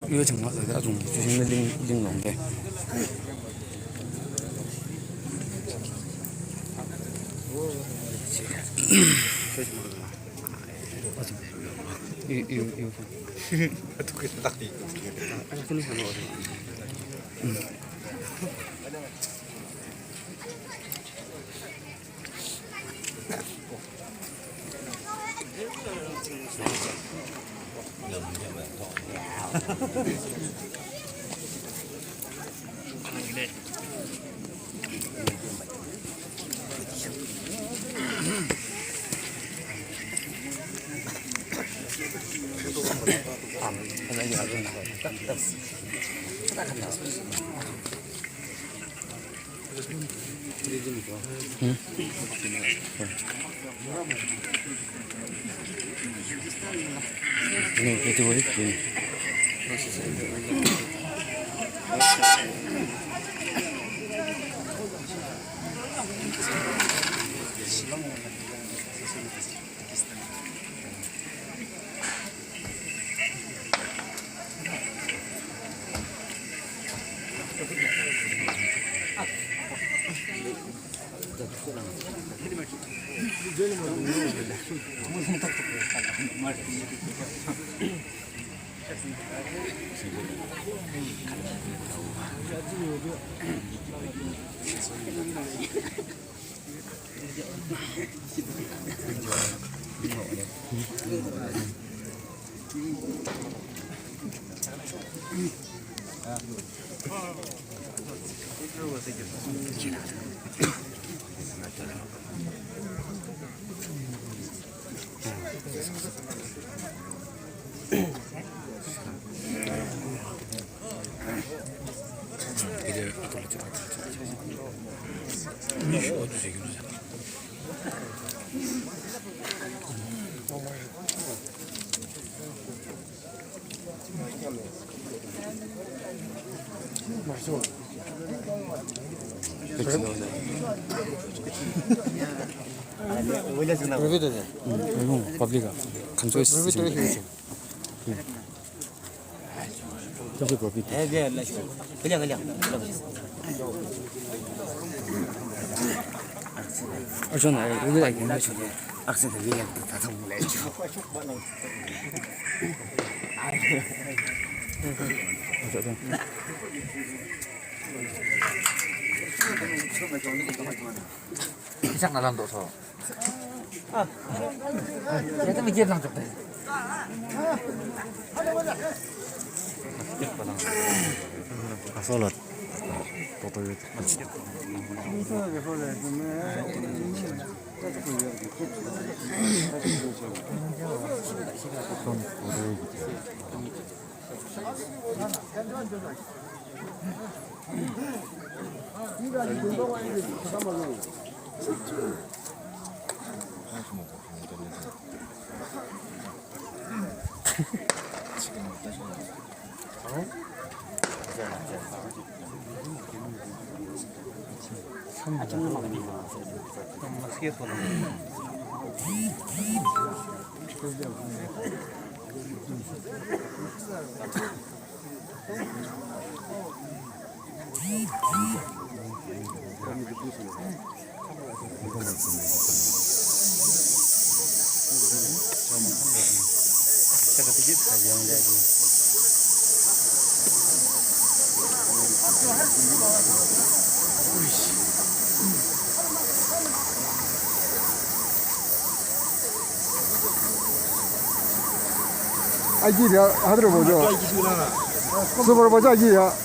一个情况是那种巨型的玲珑的。有。肯定很多的。Паблика. Концой с这个比哎别来去不亮而且呢有点应该去而且这个他从来去sak na lang to so ya tapi dia lang to Solot. Foto itu. 아기야 하더라 보죠. 수벌 보자 아기야.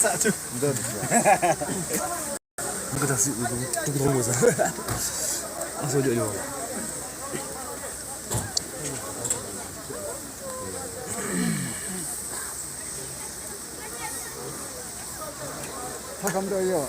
Satu. Betul. Bukan tak sih itu tunggu sah. Asal dia juga. Hakam dia.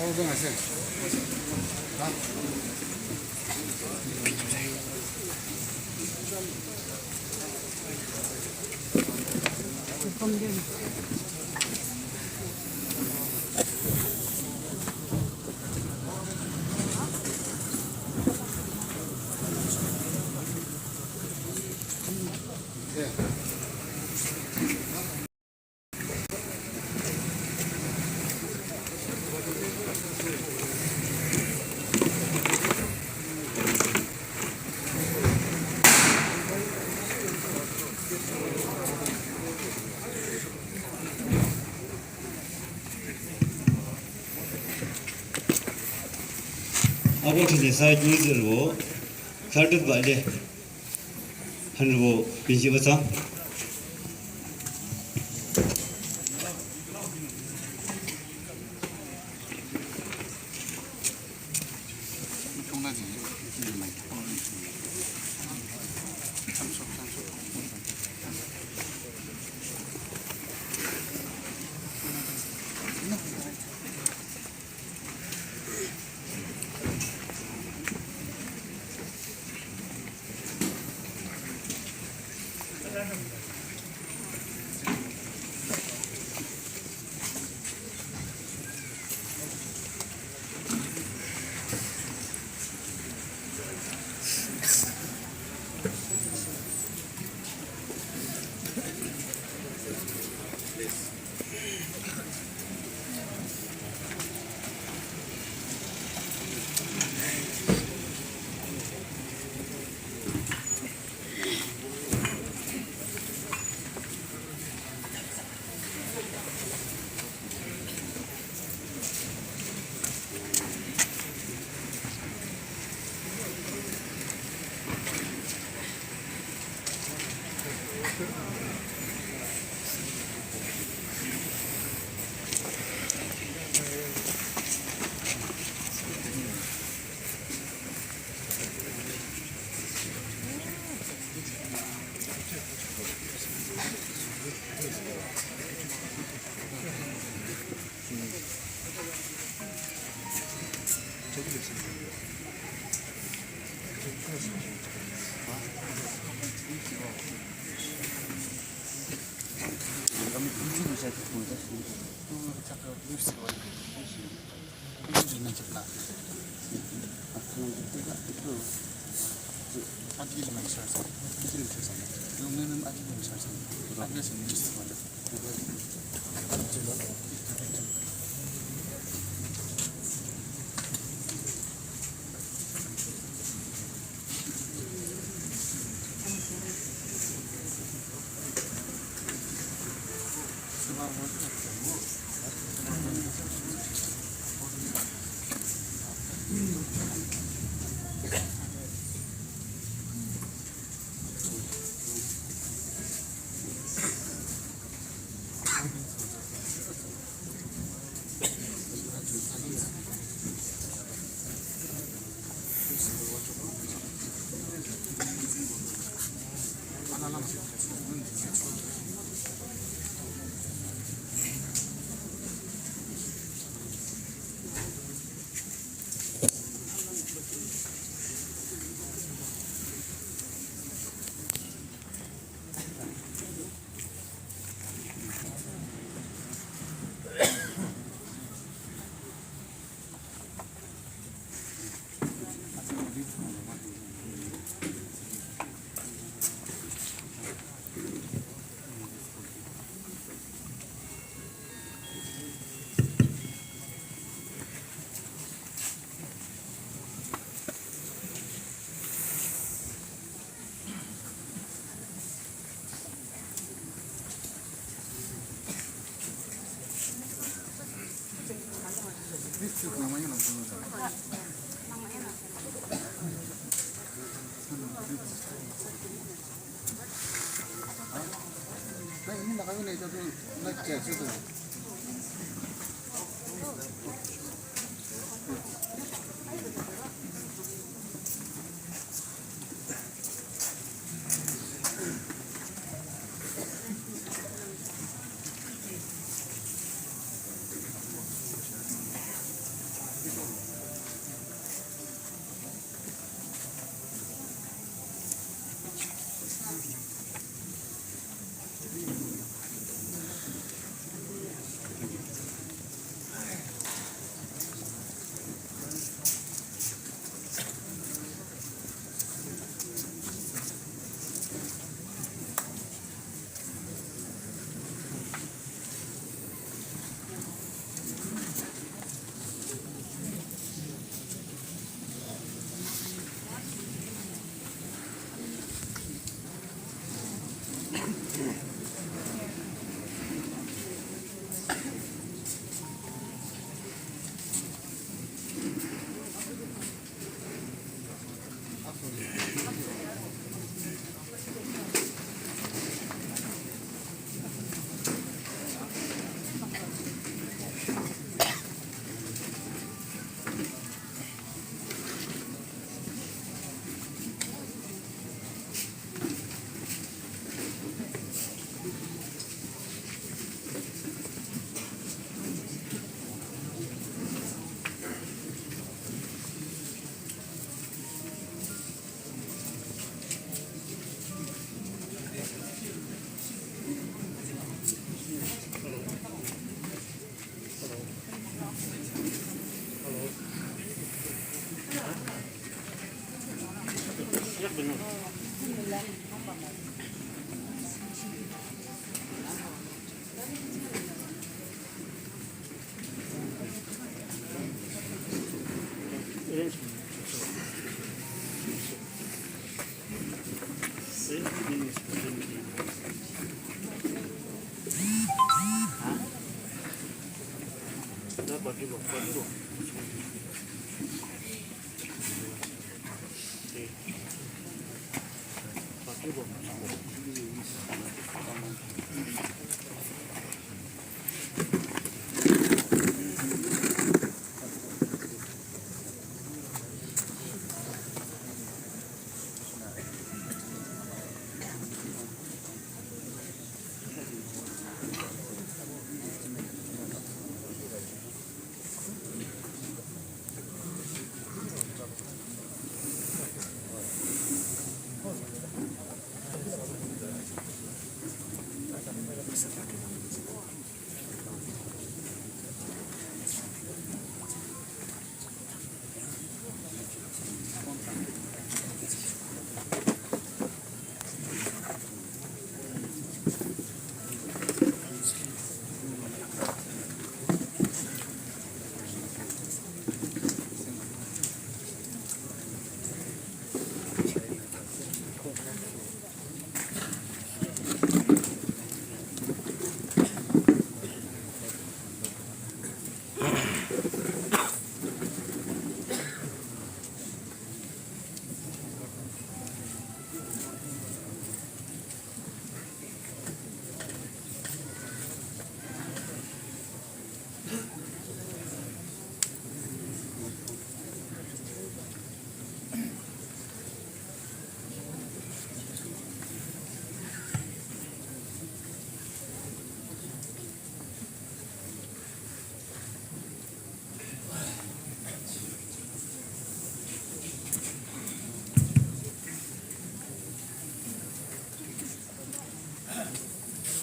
건강하세요. 아버지 사주들고 살도 빨리 하늘고 빈시버서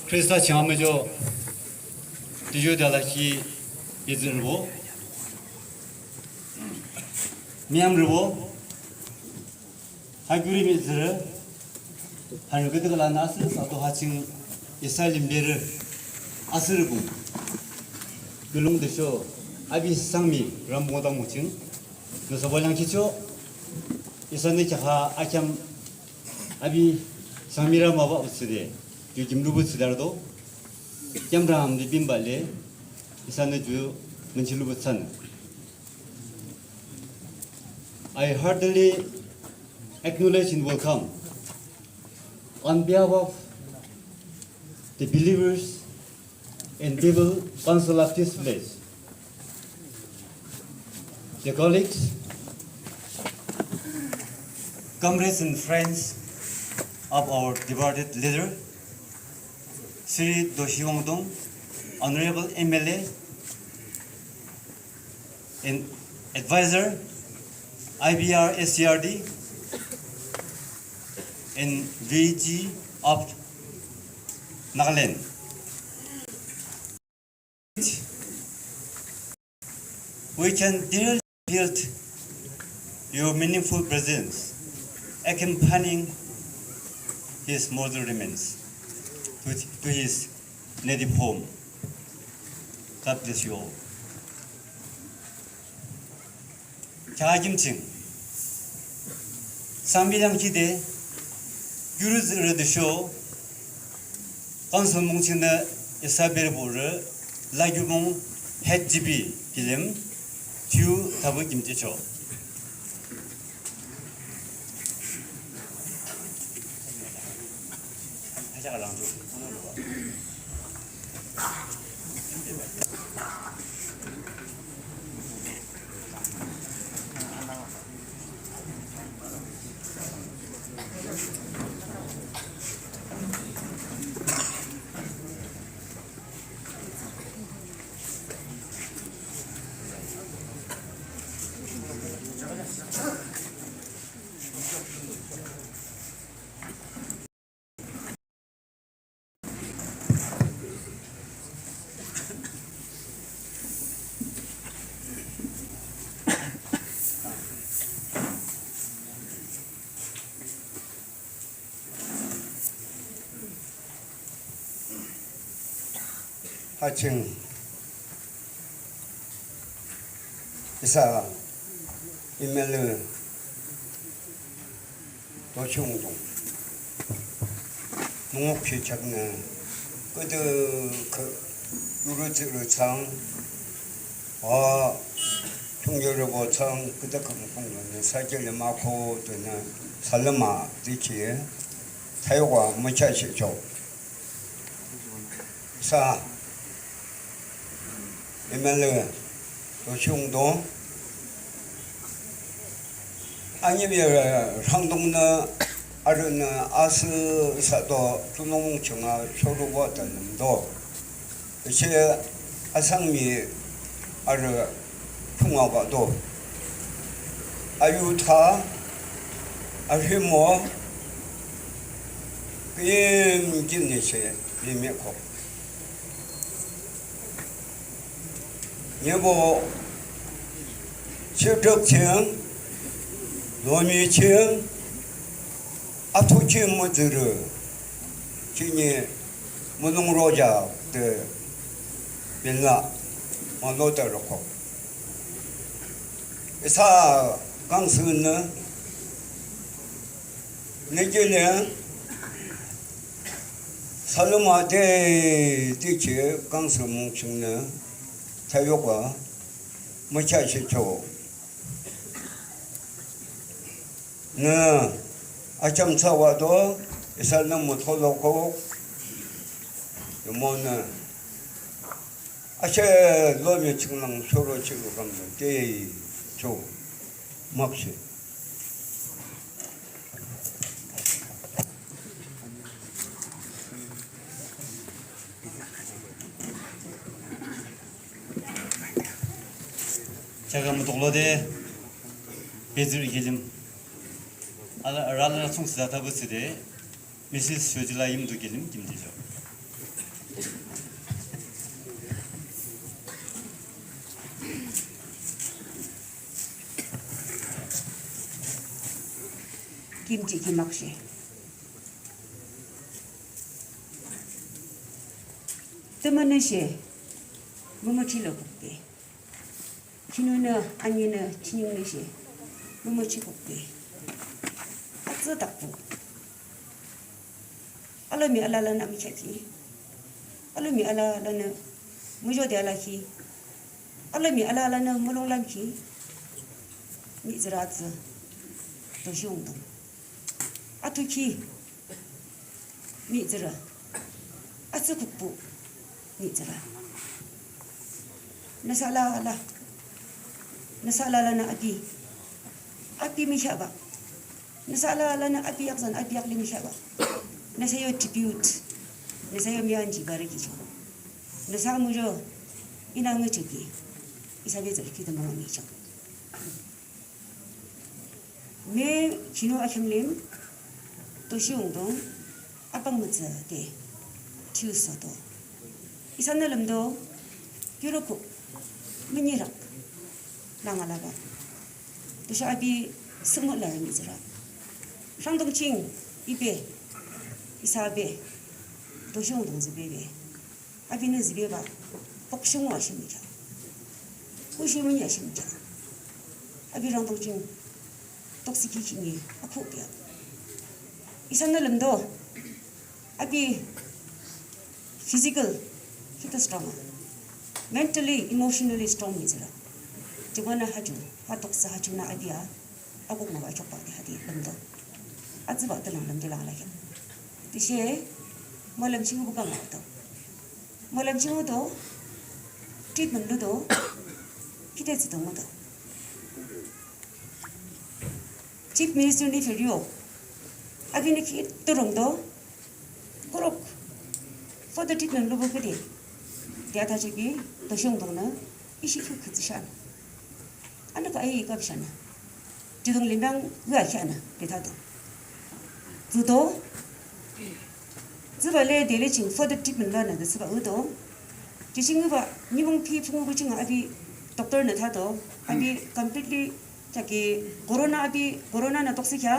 그래서 지금은저 디조달라시 예전으로 미암으로 하규리미스를 하는 그들을 나서 사도 하층 이살림베를 아스르고 글롱드쇼 아비상미 람보다 모층 그래서 벌량치죠 이선의 자하 아캠 아비 상미라 마바 없으되 김루부 쓰다라도 얌람디 빈발레 이산의 주 문칠루부 산 I heartily acknowledge and welcome on behalf of the believers in Bible Council of this village, the colleagues, comrades and friends of our departed leader, SHRI Toshi Wungtung, Honorable MLA and Advisor, IBR SCRD, and VG of Nagaland. We can dearly feel your meaningful presence accompanying his mortal remains to his native home. God bless you all. 자김층 상비량 기대 유르즈르드쇼 건설몽층의 이사베르보르 라규봉 햇지비 빌림 듀 다부 김제초 하자가 하층 이사 이멜르 도시 운동 농업시 작는 그저 유로지로창 총결로보창 그저 공공는 사결을 막고 되는 살르마 지키에 사유가 무차시죠 사 이멜르 도시 운동 아니면 상동의 아르는 아스사도 주농청아 소루고等도 이제 아상미 아르 풍화가도 아유타 아휘모 김진니세 리메코 여보 실적층 노미층 아토치 모드르 지니 무능로자 데 빌라 모노더로코 사 강스는 내게는 살로마데 디체 강스 뭉층는 사요가 무차시초 네 아점사와도 이살는 못하고 뭐는 아체 로미 측랑 서로 치고 가면 대조 막시 제가 무독로데 베즈르 길림 알라라 총스다 타버스데 미시스 쇼질라 임도 길림 김지죠. 김치 김학시 뜨문는시 무무치로 곱게 진우는 아니는 진익는시 무무치 곱게 아쓰닥부 알람이 알라라나 미쳤지 알람이 알라라나 무조대 알라키 알람이 알라라나 물롱람키 미즈라즈 도시 운동 아투키 미즈라 아쓰국부 미즈라 나살라라 나살라라나 아비 미샤바 나살라라나 아비 약산 아비 약리 미샤바 나사요 트리뷰트 나사요 미안지 바르기죠 나사무죠 이나응의 저기 이사베들 기도 마음이죠 매 진호 아형님 도시 운동 아빵무즈 대 튜서도 이산날름도 유로코 미니락 랑알라가 도시 아비 스몰라를 미즈라 상동칭 이베 이사베 도시 운동즈베베 아비는즈베바 복싱 와십니다 호시문이 하십니다 아비 상동칭 독시키키니 아프고요 이산날름도 아비 physical kita strong mentally emotionally strong mi즈라 jigwana haju hatoksa haju na adia agok ma chokpa de hadi lamdo azba talang lamdo lang lagi tishe malam chingu buka ma to malam chingu do treatment do kita zito mo do chief minister ni ferio abini ki torongdo korok for the treatment lobo kedi dia ta chigi doshong dongna ishi khu khitshan ana ka ai ka bshana jidong limbang ga khana de ta do zudo zibale dele ching for the treatment la na de siba udo jising ba nibong pi phung bu ching abi doctor na ta do abi completely jagi corona na toxikya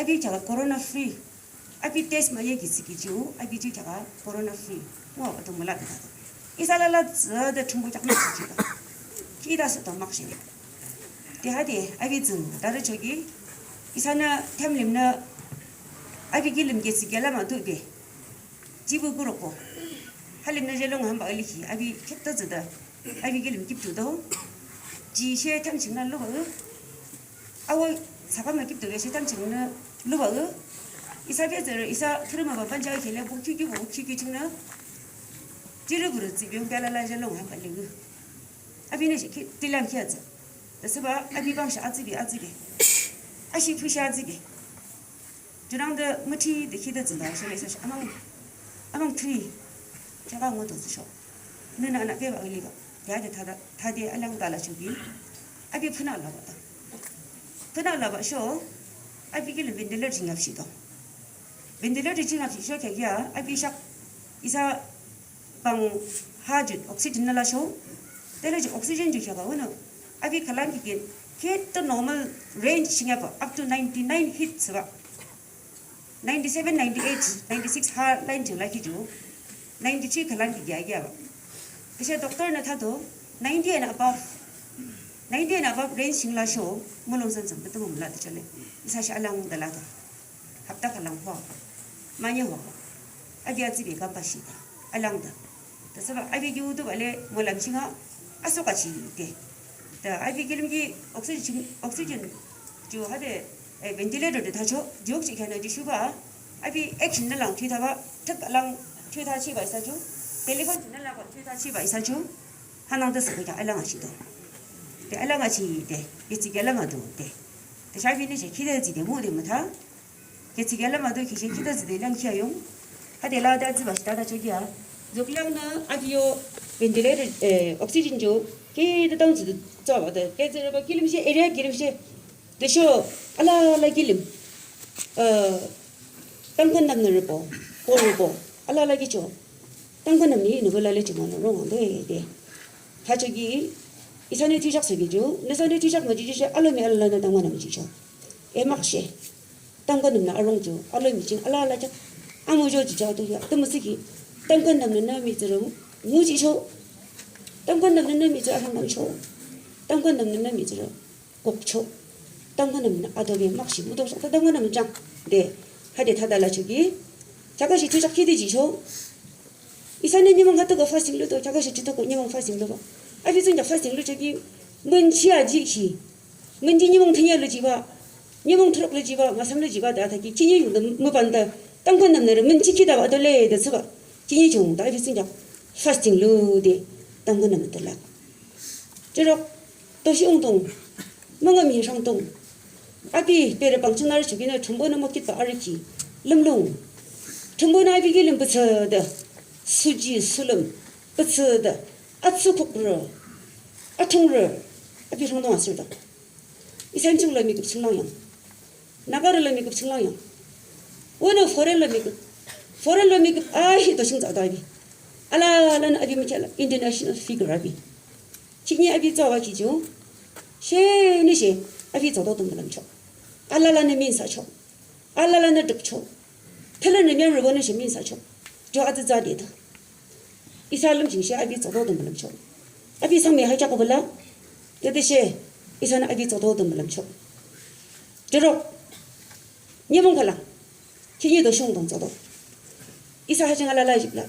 abi jaga corona free abi test ma ye gisi gijo abi ji jaga corona free mo to mala da isala la za da chumbu jak ma ji da ki da su to mak shi de ha de abi zun da da 저기 isana 탐림나 abi gilim gisi gela ma do be jibu 그렇고 할림나 jelong han ba lihi abi ketta zada abi gilim giptu do ji she tam chingna lo ba awa 사과만 깁도 왜 세상 정나 루바 이사베들 이사 트르마 반자 gel에 복튀기 정나 지르부르 지병 달라라절롱 한 발리고 아비네 시 딜람 키야자 그래서 아비 방시 아지비 아시 푸시 아지비 저랑데 무티 데키다 진다 그래서 아망 트리 제가 뭐도 주셔 너는 안 배워 올리고 야데 다디 알랑 달라 주기 아비 푸나 라바다 푸나 라바 쇼 아비길 빈들러 징합시다 빈들러 징합시쇼 개기야 아비샥 이사 방 하주 옥시즌 날라쇼 때려지 옥시즌 주셔가 오늘 아비 칼랑기게 케트 노멀 레인지 징합 up to 99 hits 봐 97, 98, 96 하 라인 줄라기 주 93 칼랑기게 아기야 봐 그래서 doctor는 타도 90 and above 90 and above range 징라쇼 물론선 좀 부터 몰라 되잖아요 사실 알랑 달라도 합다 칼랑 화 많이 화 아비야 집에 가봐시다 알랑다 그래서 아비 교도 원래 몰랑싱아 아소같이 돼 아비 기름기 옥시즌 주 하데 벤틸레이터도 다죠 지옥지 견에 주슈가 아비 액션 날랑 튀다가 특알랑 튀다치 바이사죠 텔레폰 날라고 튀다치 바이사죠 하나도 쓰고 알랑하시도 데 알랑하시 데 이치 알랑아도 데 샤비니 제 기대지데 모데 못하 이치 알랑아도 기시 기대지데 랑키아용 하데 라다지 바시다다 저기야 저기랑나 아비요 벤틸레이터 옥시즌 주 게드 당지 저거데 게즈르바 기름시 에리아 기름시 데쇼 알라라 기름 땅건 남는 거 보고 알라라 기죠 땅건 남니 누굴라래 지만은 롱데 데 가족이 이산에 뒤작석이죠 내산에 뒤작 뭐지지 알로미 알라나 땅만 남지죠 에막시 땅건 남는 알롱죠 알로미 진 알라라죠 아무죠 지자도야 뜨무스기 땅건 남는 남이들은 무지죠 땅건 남는 남이들 한방초 땅건 남는 남이들 곡초 땅건 남는 아도비 막시 무도서 땅건 남는 장네 하데 타달라 주기 자가시 뒤작 키디지죠 이산에 님은 갔다가 파싱로도 자가시 뒤도고 님은 파싱로도 아비 진짜 파싱로 저기 문치아지시 문지님은 등야를 집어 님은 트럭을 집어 마삼을 집어 다다기 진이도 뭐 반다 땅건 남는 문지키다 와들래 돼서 진이 좀 아비 진짜 파싱로데 땅건 남는 달라 저러 도시 운동 뭔가 민상동 아비 배를 방청날 주기는 정보는 먹기도 알지 름롱 정보는 아비기는 붙여다 수지 술름 붙여다 아츠국으로 아통으로 아비 성동 왔습니다 이 산증을 미급 신랑형 나가를 미급 신랑형 원어 포렐러 미급 아히도 신자다 아비 알라는 아비 미찰 인터내셔널 피거 아비 진이 아비 저와기죠 셰니시 아비 저도 동그랑쳐 알라라는 민사초 알라라는 득초 텔레는 면을 시 민사초 저 아들 자리다 이 사람 진시 아비 저도 동그랑쳐 아비 상매 하자고 볼라 대대시 이 사람 아비 저도 동그랑쳐 저러 니몽 갈라 진이도凶动 저도 이사 하정 알라라 집라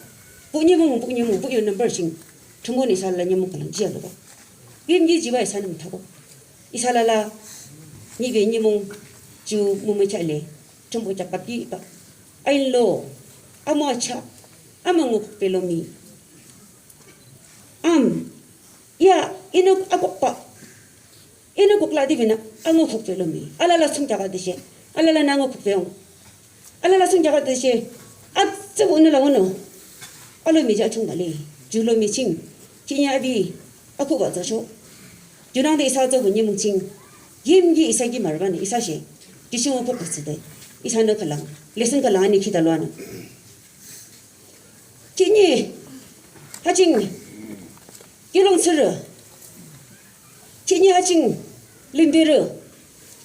부니몽 부이는 벌싱 정권이 살라 니몽 갈라 지야로 봐 임지 집에 사는 타고 이살라라 니게 니몽 주 몸에 잘래 정보 잡기 봐 아일로 아마차 아망고 벨로미 야 이노 아복바 이노 복라디비나 아고 벨로미 알라라 승자가 되시 알라라 나고 복배용 알라라 승자가 되시 아츠 오늘라 오늘 알로미자 총말리 줄로미 칭 진야비 아고가 저쇼 주랑대 이사저고 님뭉칭 임기 이사기 말바니 이사시 기시모 포커스데 이사너 칼랑 레슨 칼랑 아니 기달로하는 진이 하징 기롱스르 진이 하징 림베르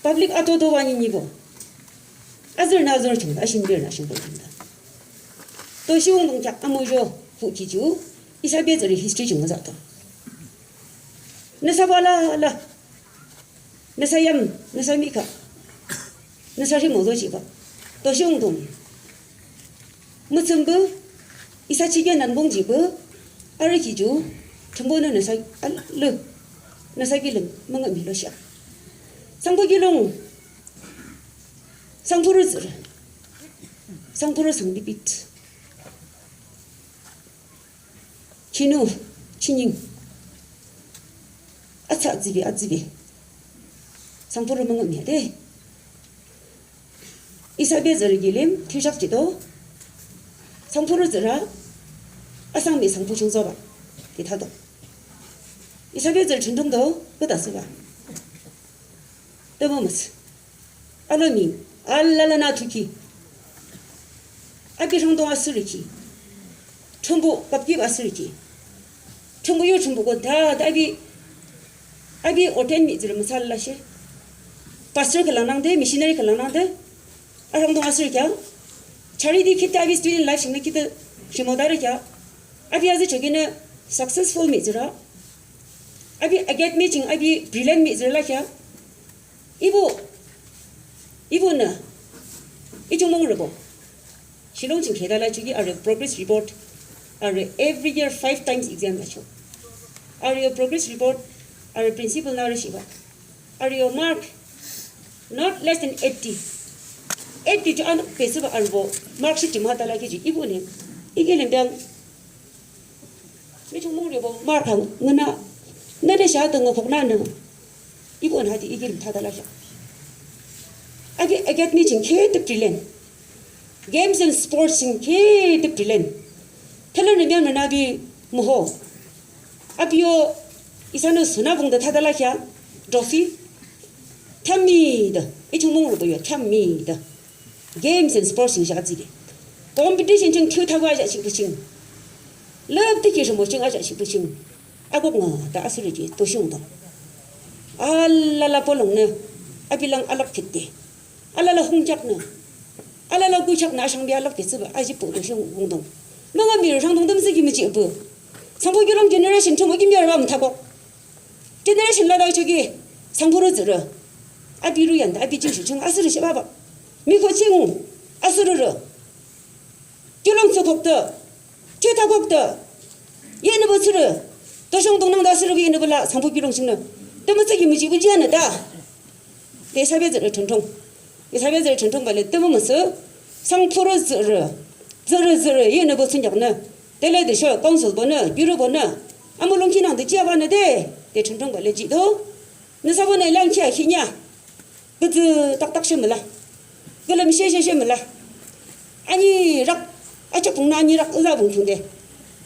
퍼블릭 아토도 와니니고 아들 나들 정다 신들 나신 겁니다. 도시 운동 작 아무죠 후기주 이사베들이 히스토리 정거자도 나사발라 나사얌 나사미카 나사시 모도지가 도시 운동 무슨부 이사치게 난봉지부 아르기주 정보는 나사길은 뭔가 밀러시야 상보길은 상포를 쓰라 상포를 성비비트 진우 친잉 아찌비 상포를 뭔가 미야돼 이사베절 길림 튀작지도 상포를 쓰라 아상미 상포 중서봐 대타도 이사베절 전통도 그다스봐 떠보면서 알로미 알랄라나 투키 아비성동 아스르키 전부 밥기 아스르키 전부 요 전부고 다 아비 오텐 미즈르 살라시 파스터 칼랑난데 미시너리 칼랑난데 아성동 아스르키야 차리디 키트 아비 스튜던트 라이프 싱네 키트 시모다르키야 아비 아즈 저기는 सक्सेसफुल 미즈라 아비 아겟 미징 아비 브릴리언트 미즈라키야 이분은 이종목을 보 실용증 개달라 주기 are progress report are every year 5 times exam 마cho are your progress report are principal narrative are your mark not less than 80 저 안 베스바 알고 마크시 좀 하달라 기지 이분은 이게는 병 이종목을 보 마크한 은나 내내 샤던 거 복나는 이분 하디 이게는 다달라죠 I get meeting K the brilliant games and sports in K the brilliant 텔레는 면은 아비 뭐호 아비요 이사는 수나봉도 타달라샤 트로피 탐미다 이 종목으로 보여 탐미다 games and sports in 샤지게 competition 좀 큐타고 하자 싶으신 love 되게 뭐 좀 하자 싶으신 아고가 다 아스르지 도시운동 알라라 볼롱네 아비랑 알락했대 알라라 홍작네 알라라 구착나 상비 알락했어 아직 보도시 운동 뭔가 미르 상동도 무슨기면 지부 상포교랑 제너레이션 처먹이 미르면 타고 제너레이션 라다 저기 상포로 들어 아비루 연다 아비 진실청 아스르시 봐봐 미코칭 아스르르 교랑서 곡더 최타 곡더 얘는 버스르 도시운동랑 다스르 얘는 벌라 상포교랑 식는 때문에 무지부 지않는다 내 사배들을 전통 이 사배들을 전통 발레 때문에서 상포로 저러 얘는 무슨 작나 텔레드셔 공수 보나 유로 보나 아무런 기능도 지어봤는데 내 전통 발레 지도 너 사번에 랑치야 희냐 그저 딱딱 심을라 그럼 셰셰셰물라 아니 락 아저 공나니 락 의사 봉충데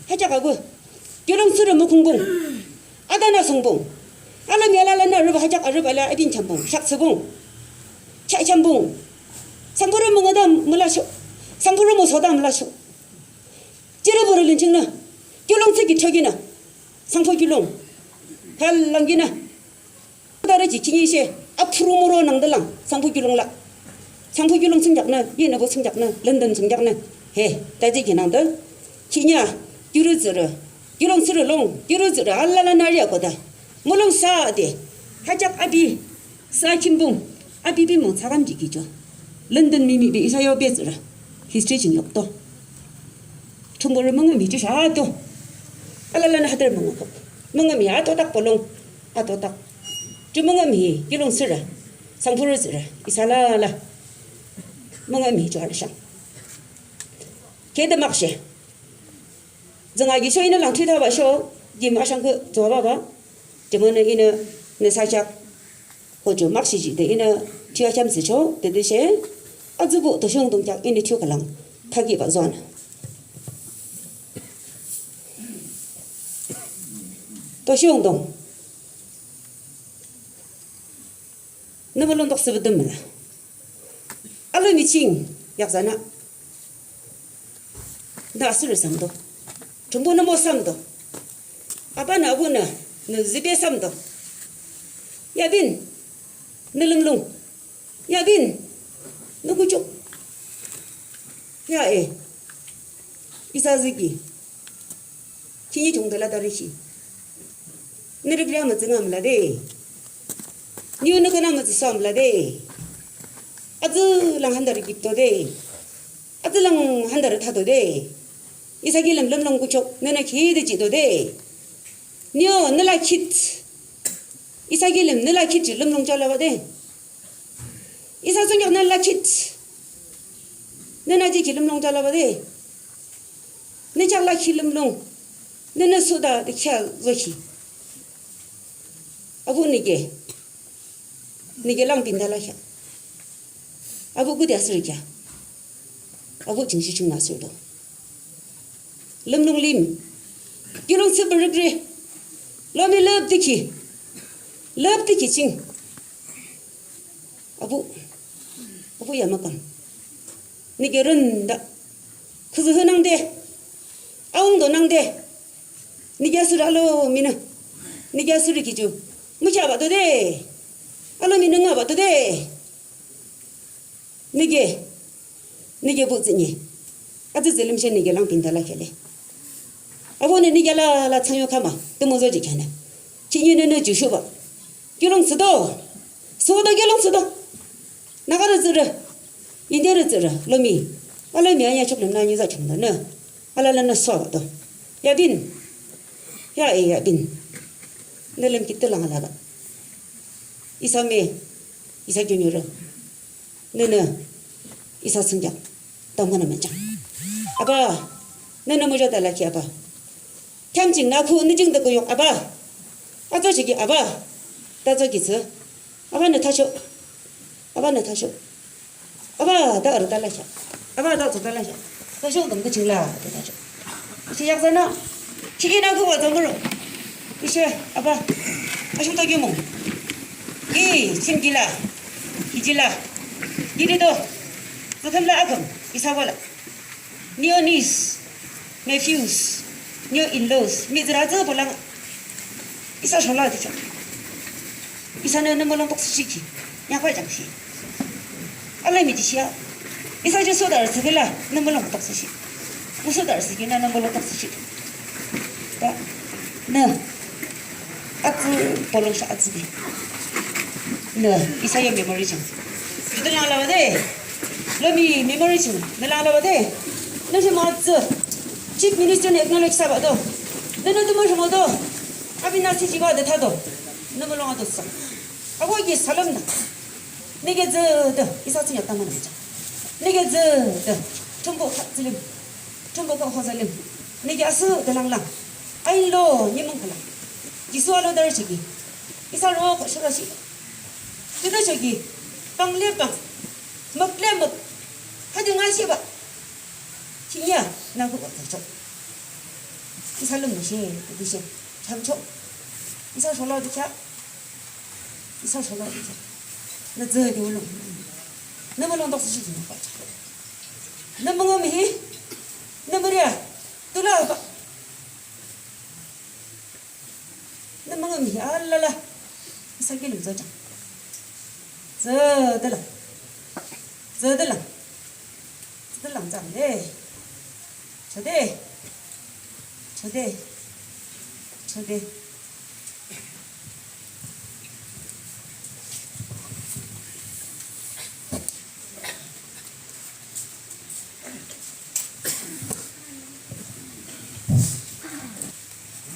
하자가고 교랑스러 뭐 공봉 아다나 성봉 알라미알라나 르바 하작 아르발라 아빈 참봉 샥스봉 차이참봉 상포를 먹어다 몰라쇼 상포를 못서다 몰라쇼 찌르버리는 증나 교롱색이 척이나 상포귤롱 갈랑기나 다르지 진이시 앞으로모로 낭들랑 상포귤롱라 상포귤롱 성작나 얘네보 성작나 런던 성작나 해 따지기 낭들 기냐 유르즈르 유롱스르롱 유르즈르 알라라 나리야거다 물론 사대 하작 아비 사킴봉 아비비 뭐 사람지기죠 런던 미미비 이사요 베즈라 히스토리 증역도 정보를 먹으면 미주 샤도 알랄라나 하들 먹고 먹으면 아도닥 볼롱 아도닥 주먹음이 유롱스라 상포를 쓰라 이살라라 먹으면 저 알상 걔도 막시 정하기 쇼이는 랑튀다 봐쇼 김아상 그 좋아봐봐 저번에 이는 내 살짝 호주 막시지 이는 튀어 잠시죠 대듯이 아주부 도시운동장 이는 튀어갈랑 타기 봐존 도시운동 너물론 독서부터면 알루미칭 약자나 나스를 삼도 정보는 못 삼도 아빠나 아버나 너 집에 삼도 야빈 너릉릉 야빈 너 그쪽 야에 이사즈기 진이 정도라 다르시 너를 그래야면 증함라데 니오는 그나마 싸움라데 아즈랑 한다를 깁도데 아즈랑 한다를 타도데 이사길름 럼롱 구촉 너네 기회되지도데 니오 너라 키트 이사길름 너라 키트 럼롱 잘라봐데 이사성격 너라 키트 너나지 길름롱 잘라봐데 내 잘라 길름롱 너네 수다 캬 저히 아고 니게 랑빈달라샤 아고 그대스르자 아고 정시 중나서도 럼롱림 기롱 스버그레 러미 럽디키 칭 아부 야마감 니게 른다 그저 흔앙데 아웅도 낭데 니게 스라로 미나 니게 스르 기주 무샤바도 돼 알로 미는 가봐도 돼 니게 보즈니 아주 zel림셰 니게 랑빈달라 켈레 아고네 니게 라 창요카마 뜨모저지 캬네 진유는 주쇼바 기롱 스도 소도 기롱 스도 나가르 즈르 인데르 즈르 로미 알로미 아니야 촉름 나니자 촉나네 알라라나 소도 야빈 야빈 넬름 기틀랑 하다가 이사메 이사균유를 너는 이사승장 떠머는 장 아바 너는 뭐저 달라키 아바 캠징 나고 늦증도 그용 아바 아저기 아바 다저기서 아바는 타쇼 아바는 타쇼 아바 다르 달라샤 아바 다저 달라샤 타쇼 좀 그질라 타쇼 시작하나 시기나 그거 정글로 이제 아바 아쇼다 규모 이 심길라 이질라 이리도 그ከም라 아금 이사발라 니오니스 M.PHILs 뉴 인로스 미즈라즈 볼랑 이사 솔라디죠 이사는 뭐랑 복수시키 약발 장시 알레미지시야 이사 저 소다를 쓰길라 넘볼랑 복수시 무소다를 쓰기나 넘볼랑 복수시 나 아츠 볼롱샤 아츠디 네, 이사의 메모리즘. 그들 알아봐대. 러미 메모리즘. 늘 알아봐대. 너시 뭐지? 집 미니스트는 액널렉 사봐도. 너는 또 뭐도 아비나시 지가 되타도. 너무 롱아뒀어. 아고 이게 사람나. 내게 저도 이사층이 없단 말이죠. 내게 저도 전부 하슬림. 전부 하슬림. 내게 아스德랑랑. 아일로 니문클라. 기수알로 달시기. 이사로 거시라시. 그다 저기 빵레빵 먹레먹 하등하시바 진이야 나 그거 저 이 살로 무시 무시 참초 이사 솔라도 차 이사 솔라도 차나 저기 올라 너무는 덕수 시키는 거야 너무 미 너무야 돌아봐 너무 미 알라라 이사 길을 저자 저들랑 짠데 저대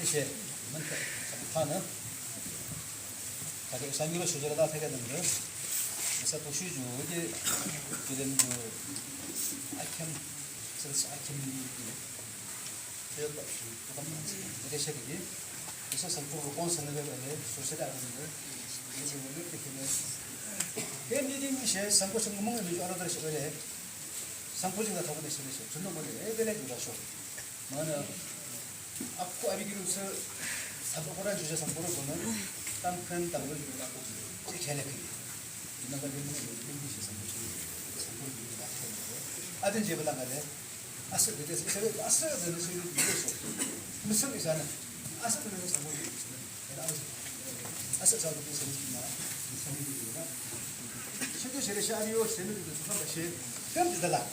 이제 하는 자기 상기로 수저로다 되겠는데 그래서 도시 주에 지금 그 아이템 그래서 아이템 제가 이제 시작이 그래서 상품으로 콘서트를 해 소셜 아르는데 이제 뭐 이렇게 되면 미팅 이제 상품 성공을 위해서 알아들으시 그래 상품이가 더 되시는 시 줄로 보내 애들에 주라쇼 뭐는 앞고 아비기로서 사고라 주제 상품을 보면 땅큰 땅을 주라고 제일 나가 되는 게 아든 집을 나가래 아스 그래서 제가 아스가 되는 소리를 듣고 무슨 이사는 아스 되는 상황이 있어요. 아스 자도 무슨 있나 상황이구나. 실제 제레샤리오 세미도 좀 같이 깜짝달라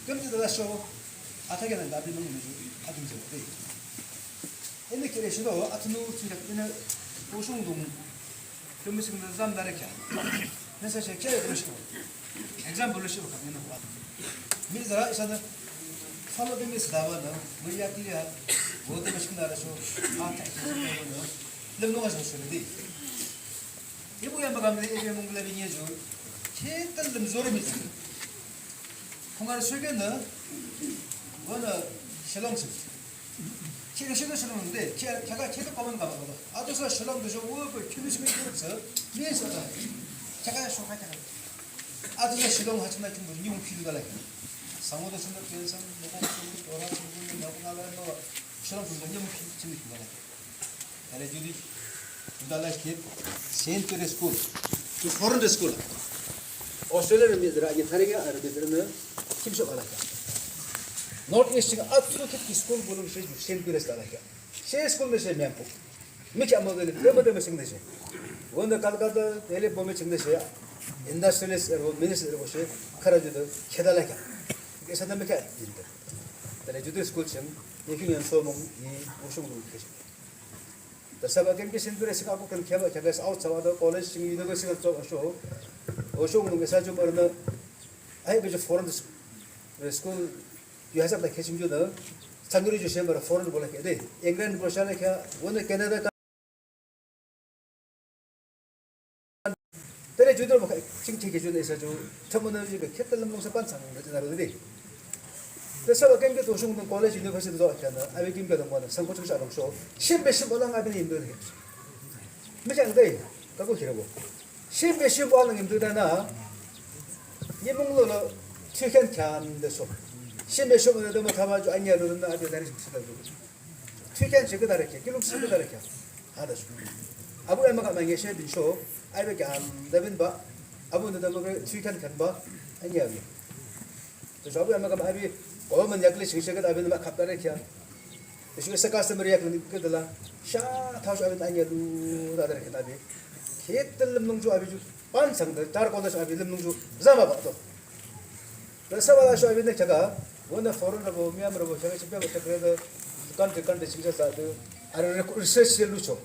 근데 다서 아타게는 나비는 뭐죠? 아등죠. 네. 근데 그래서도 아트누 진짜는 보송동 점심은 잠다르게. 그래서 제가 그러시고 example 시로 가면 거 같아요. 미리더라 이사는 팔로 비미스 다와는 뭐야기야 뭐도 맛있나라서 아타이는 lem동아서 소리디. 이거야 막아면 이게 뭔가 비니죠. 제일 lem조르미스. 공간을 설계는 뭐는 실랑스. 제가 실랑스는데 제가 계속 가면 가봐도 아도서 실랑도 좀 오고 큐비스면 그렇죠. 미에서다. 제가 쇼하잖아. 아도서 실랑 하지만 좀 YIMCHUNGER 갈래. 상호도 생각해서 내가 좀 돌아서 보면 나고 나가는 실랑 좀 YIMCHUNGER 좀 갈래. 아래 주디 달라스케 세인트 스쿨. 그 포렌 스쿨. ऑस्ट्रेलिया में जरा ये थारे क्या अरबी में किम्स वाला क्या north east का absolute स्कूल बोलो से सेंट पीटर्स वाला क्या से स्कूल में से मैं आपको मैं क्या मॉडल है में सिंगने से वो न कलकत्ता पहले बोमे सिंगने से इंडस्ट्रियलिस्ट और मिनिस्टर वो से खरा जो खेदाला क्या ऐसा ना मैं क्या जिंदा तेरे जो स्कूल से एक ही अंशों में ये उसे मुझे कैसे तो सब अगर के सेंट पीटर्स का आपको कल क्या क्या बस आउट सवाल कॉलेज यूनिवर्सिटी का जो 오쇼는 게 사실 뭐는 아이 그저 포렌 스쿨 유해서 다 캐심 주는 장거리 주시면 뭐라 포렌 볼게 돼 잉글랜드 버셔는 게 오늘 캐나다 때려 주들 뭐 칭칭해 주는 있어 줘 처음에는 이제 캐틀럼 농사 반창 그러지 나르더니 그래서 경기 도시공동 콜레지 유니버시티도 있잖아 아이 김가도 뭐는 상고 좀 알아서 신배신 올랑 아비는 힘들게 매장 돼 가고 기라고 신배신 올랑 힘들다나 이몽로로 최근 can데서 신배신을 너무 담아줘 아니야로는 아주 다리 싶다 최근 저거 다르게 기록 쓰고 다르게 하다죠 아부 얼마가 많이 계셔 비쇼 아이베 안 되는 바 아부는 너무 최근 간바 아니야 그래서 아부 얼마가 많이 어머니 약을 신세가 아비는 막 갑다르게 그래서 카스터머 약을 그들라 샤 타서 아비는 아니야로 다르게 다비 개들 넘는 아비주 반상들 다른 곳에서 아비 넘는 자마 봐도 그래서 와서 아비는 제가 원래 포럼으로 미암으로 제가 집에 가서 그래도 간데 진짜 사도 아르 리서치를 루죠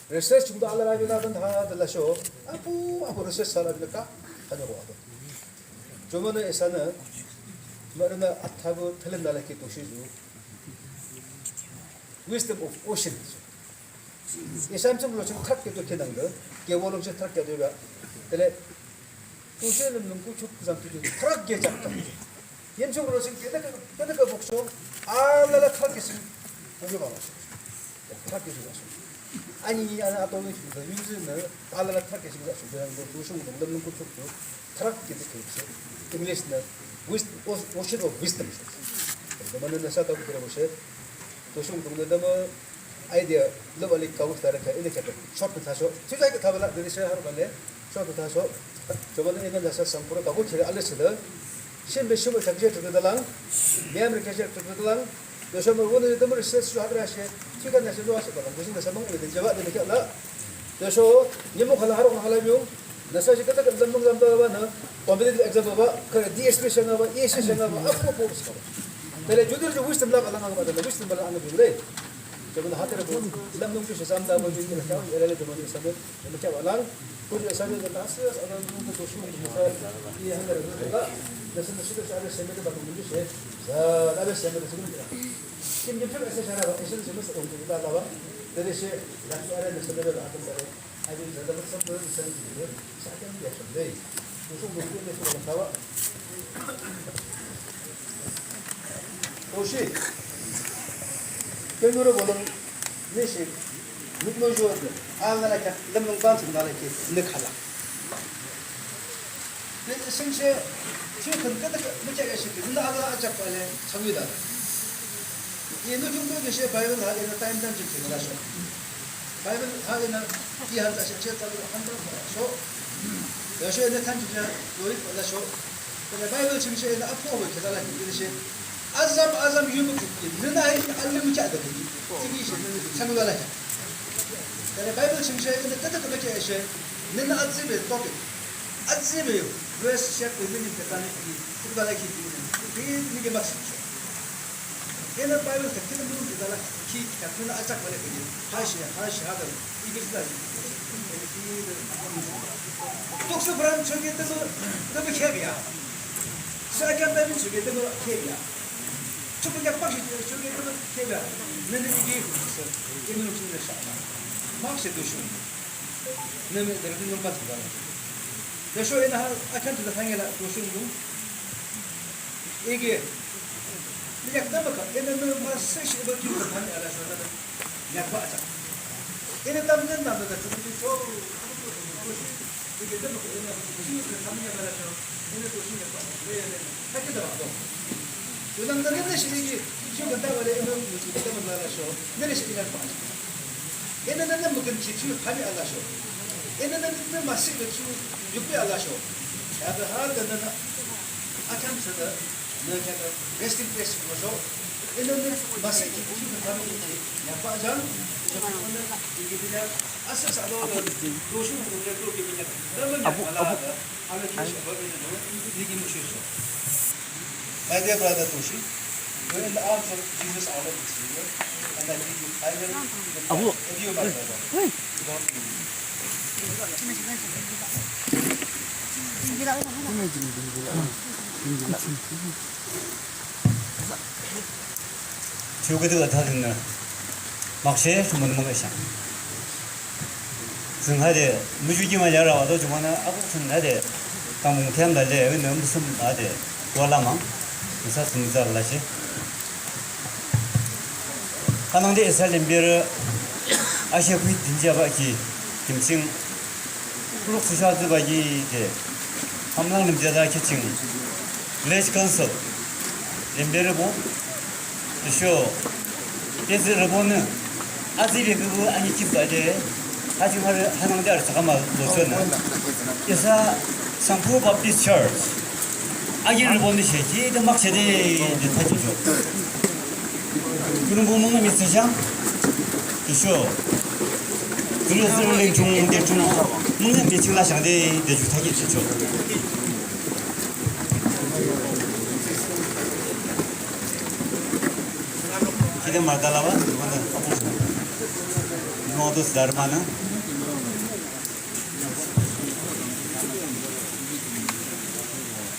리서치 중도 알아라비 나던 다 들라쇼 아부 리서치 살아니까 하냐고 와도 저번에 에서는 말은 아타고 틀린다라게 도시주 wisdom of ocean 이 삼성으로 지금 탁게도 되는 거 개월로 저 탁게도가 근데 도시는 너무 좁구상 뒤에 탁게 잡다 연속으로 지금 깨다가 복소 알라라 탁게 지금 보게 봐라 탁게 지금 아니 아또는 유즈는 알라라 탁게 지금 저런 거 도시는 너무 좁고 탁게 되게 잉글리시는 ocean of wisdom 그러면은 사다고 들어보세요 도시는 너무 아이디어 레벨이 가고스다라게 이렇게 쇼트 타서 제가 타발라 되셔야 하는 건데 쇼트 타서 저번에 있는 데서 상프로 가고 제가 알렸어요 신배 쇼을 잡지 들어달랑 미아메 캐셔 들어달랑 요즘 오늘 너무 리서치 하더라시 제가 나서 좋아서 무슨 데서 먹는 데 제가 되게 알아 요소 님모 하나 하러 하려면 나서 제가 그 점점 점더바나 컴피티티브 exam 봐 그 DSP 시험을 봐 ESC 시험을 봐 앞으로 보고 있어 근데 주들 좀 wisdom 라 알아가 봐 wisdom 라 안 되는데 저번 하트를 보면 남동주 시삼다 보면 이제 저 예를 들면 있으면 이렇게 와랑 그저 사는 거 나서 어떤 분도 조심히 해서 이 한가를 내가 무슨 시도 자를 세면을 받는 문제 자 나를 세면을 지금 김김철 SHR이 에서 좀 온다 나와 대신 나중에 세면을 하던 거에 아주 저도 선물 선물을 사전 되었는데 무슨 문제에서 나와 도시 كل مرة بقولن ليش موجود أنا لك لما نقانت مالك نكحلا لكن شيء كن كذا مجا شيء كذا هذا أجاب عليه سويدا ينو جملة شيء بايبل هذا إنه تايم تايم شيء كذا شو بايبل هذا إنه في هذا شيء تقول خمرة شو يا شيء إنه تاني شيء يوري ولا شو كذا بايبل شيء إنه أفوه كذا لكن كذا شيء azam yumuk nunai alum chada tigi shi samula la da bible chimshe in the tata ka ke she nina azime topic 아침에 왜 시작 되는 데까지 국가가 기준이 이게 맞죠. 얘는 바이블 같은 분 되다가 키 같은 아짝 거래 그게 다시 하던 이게 시다지. 독서 브람 저게 되고 너무 캡이야. 사이칸 저게 되고 캡이야. 조금 약박이 저게 되고 캡이야. 너는 이게 있어. 얘는 무슨 샷. 막세도 쉬운. 너는 내가 좀 받는다. 그래서 얘는 아칸트가 당해라 도시는 이게 약담가 얘는 뭐 세시버 기도 많이 알아서 약바자 얘는 담는 남자가 조금 더 이게 좀 기도 담는 말아서 얘는 도시는 왜 하기도 하고 요당당한 시리기 기도 담아래 얘는 무슨 담는 말아서 내리 시리가 빠져 얘는 나는 무슨 지출 담이 알아서 얘는 나는 마시고 육배 알아서 야가 하다는 아칸트가 너가 레스팅 플레이스 거서 얘는 마시 기도 담이 약바자 이게 그냥 아스사도 도시는 그렇게 그냥 그러면 알아서 아무 기술 이게 무슨 My dear brother Toshi, you're in the arms of Jesus our Lord and Savior, and I give you I will give you my brother. 저거도 다 됐네. 막세 주문 먹으셔. 승하대 무주기만 열어와도 주문은 아무튼 나대 당분 태안달래 너무 무슨 나대 돌아만 그래서 승자라시 하나인데 살림비를 아시아 그 딘자바기 김칭 플룩 수샤드바기 데 함랑 님자다 키칭 레스 컨설 림베르보 쇼 예스르보는 아직이 그거 아니 기다려 하지만 하나인데 알아 잠깐만 놓쳤네 그래서 상푸 바프티스트 처치 아기를 보는 시기 막 세대 타지죠 그런 부분은 미스장 그쇼 그릇을 중대 중 먹는 미팅라 상대 대주 타기죠 기대 말달라와 이거는 노도스 다르마는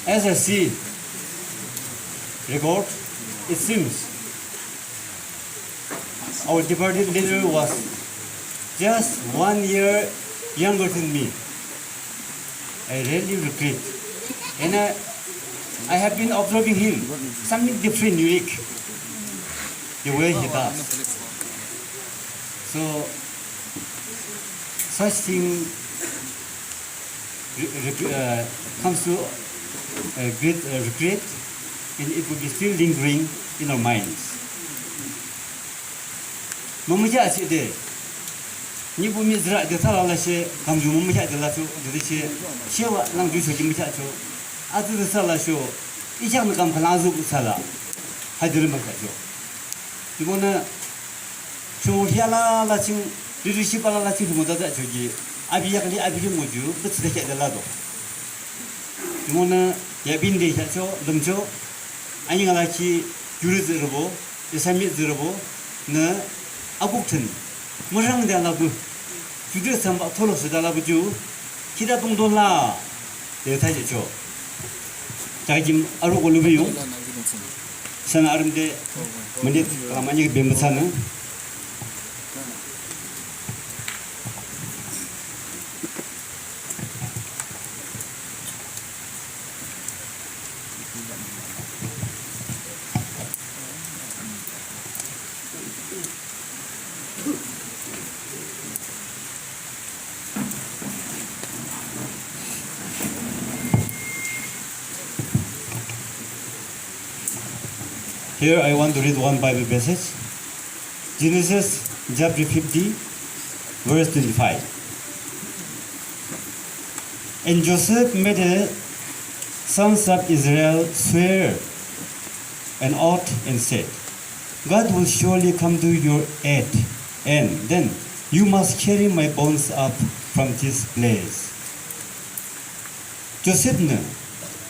As I see record, it seems our departed leader was just 1 year younger than me. I really regret, and I have been observing him something different, unique, the way he does. So such thing comes to great regret, and it will be still lingering in our minds. Mamaja aside, ni bumi zra de thala she kamju mamaja de la chu de che chewa nang ju chu mamaja chu adu de sala sho ichang kam khana zu sala hadir ma chu 이거는 쇼히알라 라칭 리르시발라 라칭 뭐다 저기 아비야글리 아비리 뭐주 뜻되게 달라도 이거는 예빈데 저 넘죠 아니가라치 유르즈르보 예사미즈르보 네 아국튼 뭐랑 달라고 주드 삼바 토로스 달라부주 기다 동돌라 대타지죠 자기 아로고 루비요 sana arumde menit lamanya bembesana Here I want to read one Bible passage. Genesis chapter 50, verse 25. And Joseph made the sons of Israel swear an oath and said, God will surely come to your aid, and then you must carry my bones up from this place. 조셉는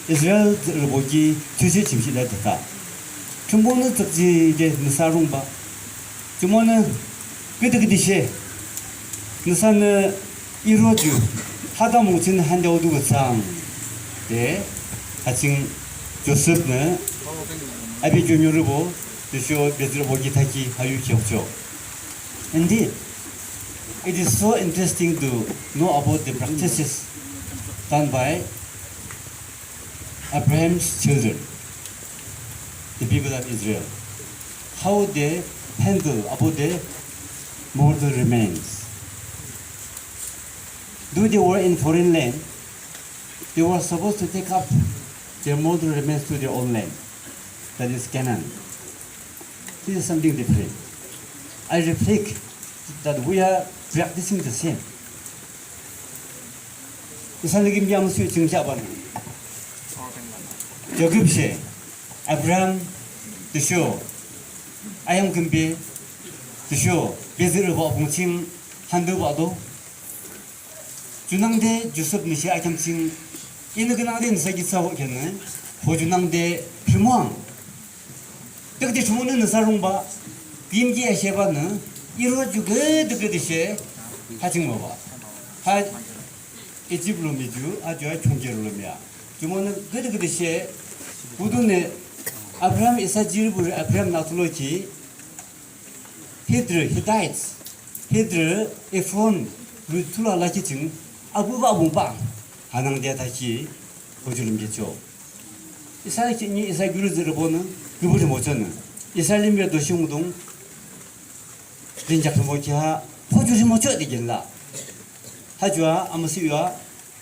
이스라엘을 보기 주시 짐실에 됐다. 중보는 특지 이제 느사롱바. 주모는 그때그때시 느사는 이루어주 하다 뭉친 한데 어두고 상. 네, 하칭 조셉는 아비 교묘를 보 드쇼 베드로 보기 타기 하유 기억죠. Indeed, it is so interesting to know about the practices done by Abraham's children, the people of Israel, how they handle about the mortal remains. Though they were in foreign land, they were supposed to take up their mortal remains to their own land, that is Canaan. This is something different. I reflect that we are practicing the same. 이산리김 양수의 증자반 여급시 아브라함 드쇼 아양 금비 드쇼 베드르 봉칭 한드바도 준항대 주섭 니시 아겸칭 이느그나데 니사기 싸우겠는 보준항대 필모항 그때 주문은 느사롱바 빔기에 셰바는 이루어주고 그듯이 하징 뭐봐 하 이집로미주 아주 총제로미야 주문은 그듯이 우둔에 아브라함 이사지르부 아브라함 나툴로키 히드르 에폰 루툴라라키증 아부바봉방 하낭데 다시 보주름겠죠. 이사리키니 이사규르즈를 보는 그분이 못쳤는 이살림의 도시운동 된작도 못이야 포주시 못쳐 되길라 하주와 아무시와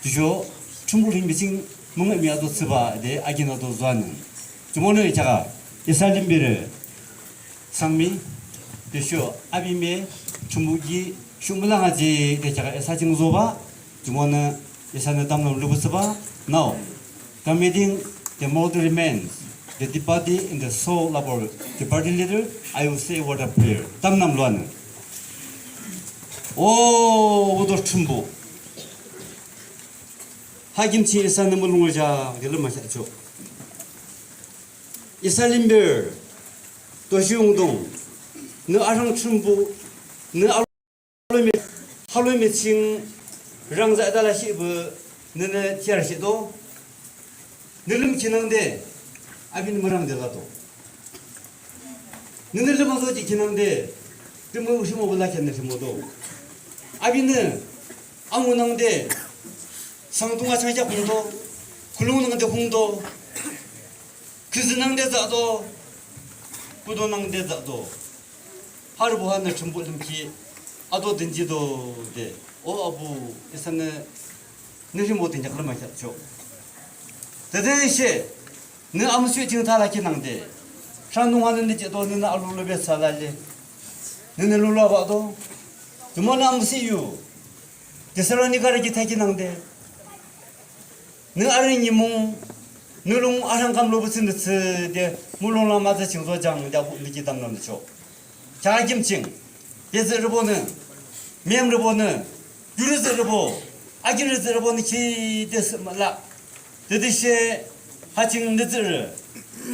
주쇼 충분히 미팅 몽에미아도 쓰바데 아기나도 좋아하는 주모는 제가 이살림비를 상미 되쇼 아비메 충분히 슈물랑하지 대자가 사징조바 주모는 이산의 담을 루브스바 now committing the mortal remains the body in the soul of our departed leader, I will say a word of prayer. 담남 루아는 오 오도 춘부 하김치 일산의 물롱을 자 결론 마셨죠. 이살림별 도시운동 너 아랑 춘부 너 할로미 칭 랑자달라시 그 너네 티아르시도 너름 지는데 아비는 뭐랑 들어가도 너네들 방송 지키는데 뭐 무슨 뭐 올라겠네 뭐도 아비는 아무나인데 상동아 창자 공도 굴러오는데 공도 그즈낭데자도 부도낭데자도 하루 보하늘 전부 좀기 아도 든지도 돼 아부 이산네 너희 못 된자 그런 말 했죠. 대대시 너 아무 수에 지금 다 라키 낭데 산동하는데 제도 너는 알룰로베 살달래 너네 룰로 봐도 주머나 아무 시유 데살로니가르기 타기 낭데 너 아르니 몽 너롱 아랑감 로브스는스 데 물론라 맞아 징소장 다 미기 담는죠. 자김칭 예스르보는 mem르보는 유르스르보 아기르스르보는 기데스 말라 드디시 하칭 늦을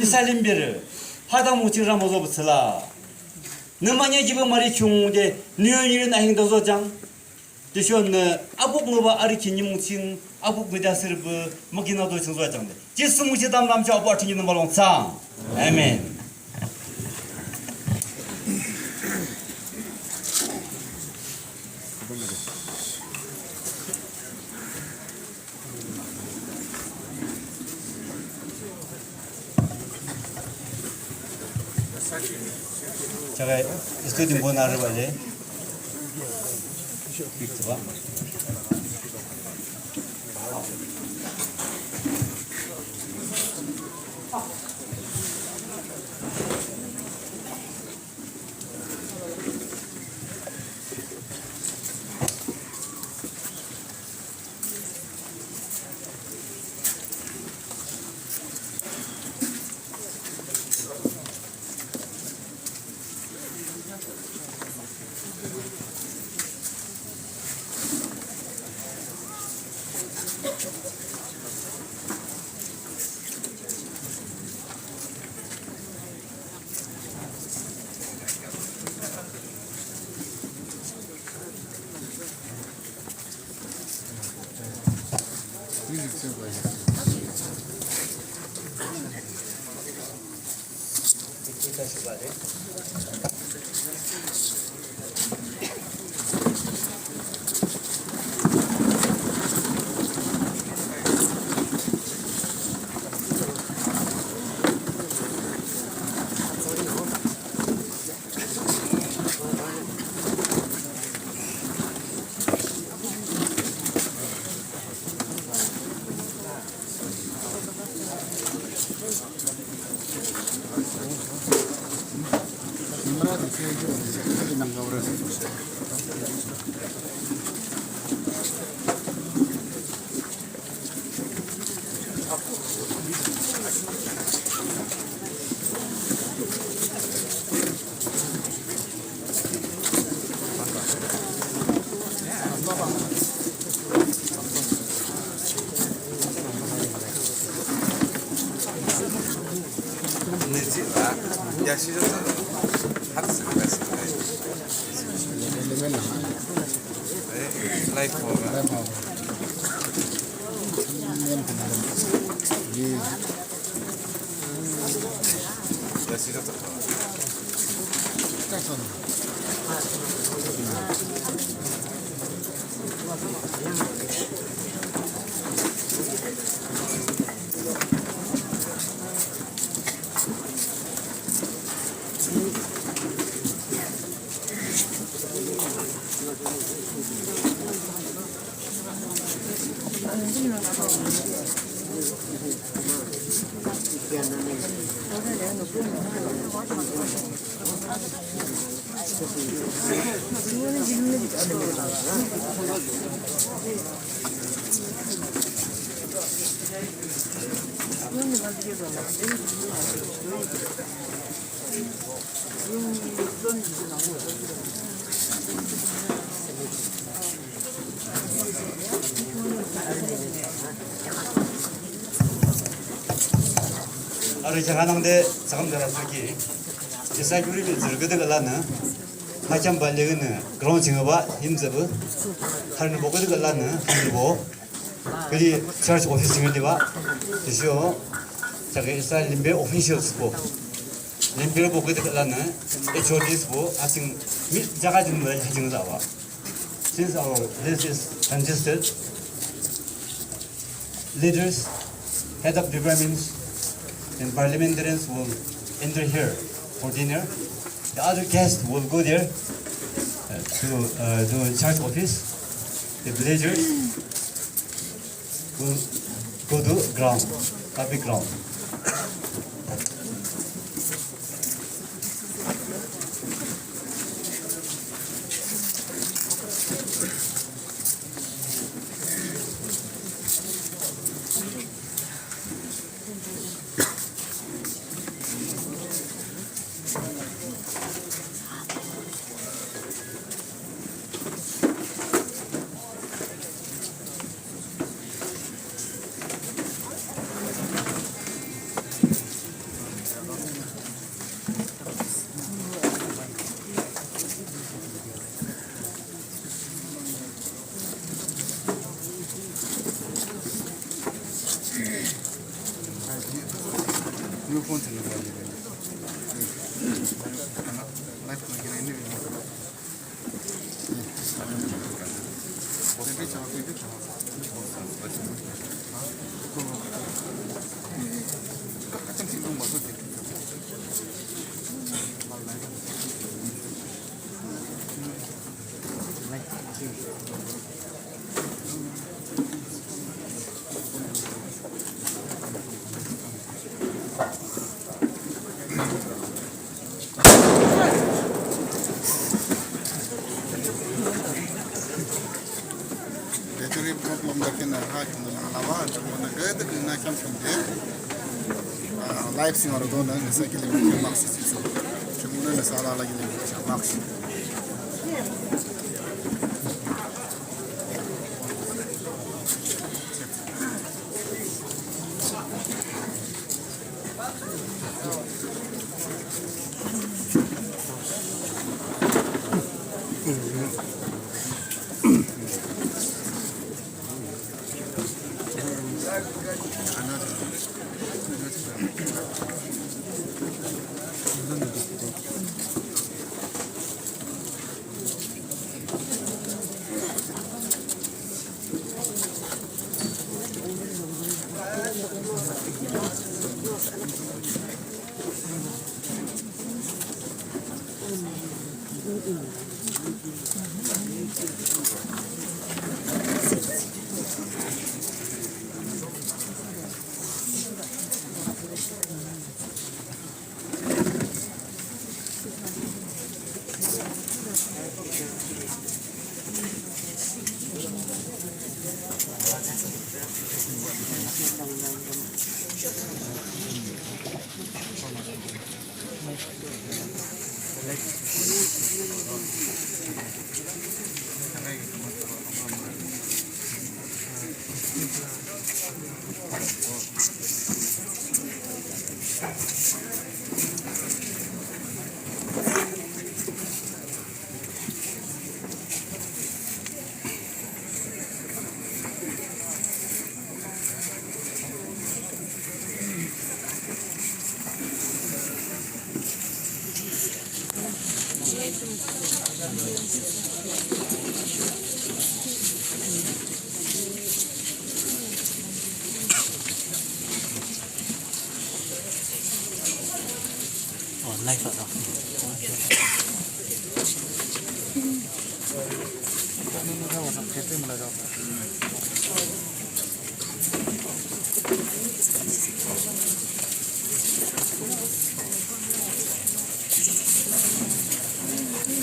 이살림비를 하다무치라 모조부슬라 너만이 기분 말이 중데 뉴연이는 행도소장 드시었네 아부부바 아리키님칭 아부부다스르브 먹이나도 증소장데 지스무시 담담자 아부아팅이는 말롱상 아멘. 제가 스튜디오 뭐 나를 봐야지. 빅트바. Ya sido habis live program. Ya sido 아르 장하는데 잠깐만 저기 제사 규리를 들거든 갈라는 하참 발려는 그런 증거가 힘저부 하는 보거든 갈라는 그리고 그리 처치 오피스 증언이와 주시오 자기 이스라엘 림베 오피셜스고 림베를 보거든 갈라는 HOD스고 아직 미 자가 좀 해주는 자와 since our list is congested leaders head of departments and parliamentarians will enter here for dinner. The other guests will go there to the church office. The villagers will go to ground, public ground. live singer do na sa kilim max si chumuna na sala lagi ni max 라이프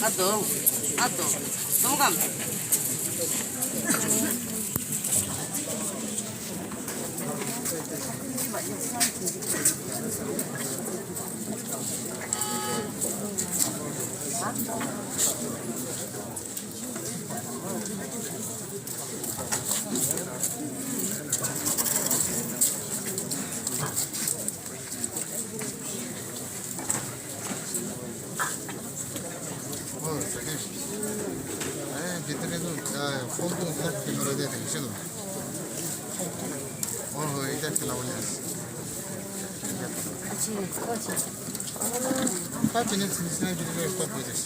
하다. 아또 동감. ভিতরে도 폰도 딱 개발해야 되겠어. 이제 나오냐. 같이 진짜 비디오 스톱 되지.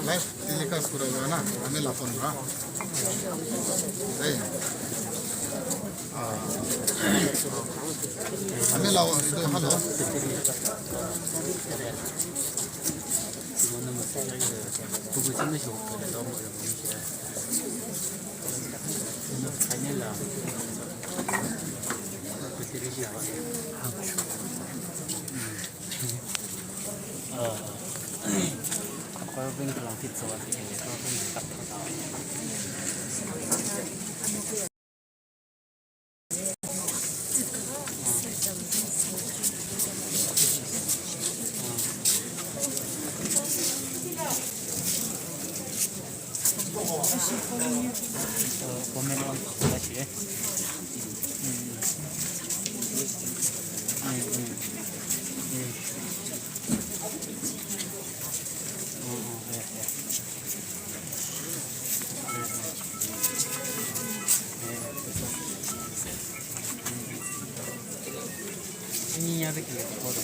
Life telecast कुरा गयो ना हमें लाफोन भा है हमें लाओ इधर हेलो 부부 찍는 시 없거든 너무 어려워. 그들이 과거เป็นกำลังผิดส่วนที่เห็นก็เป็นตัดต่อ보면은 다시やる気がこうだ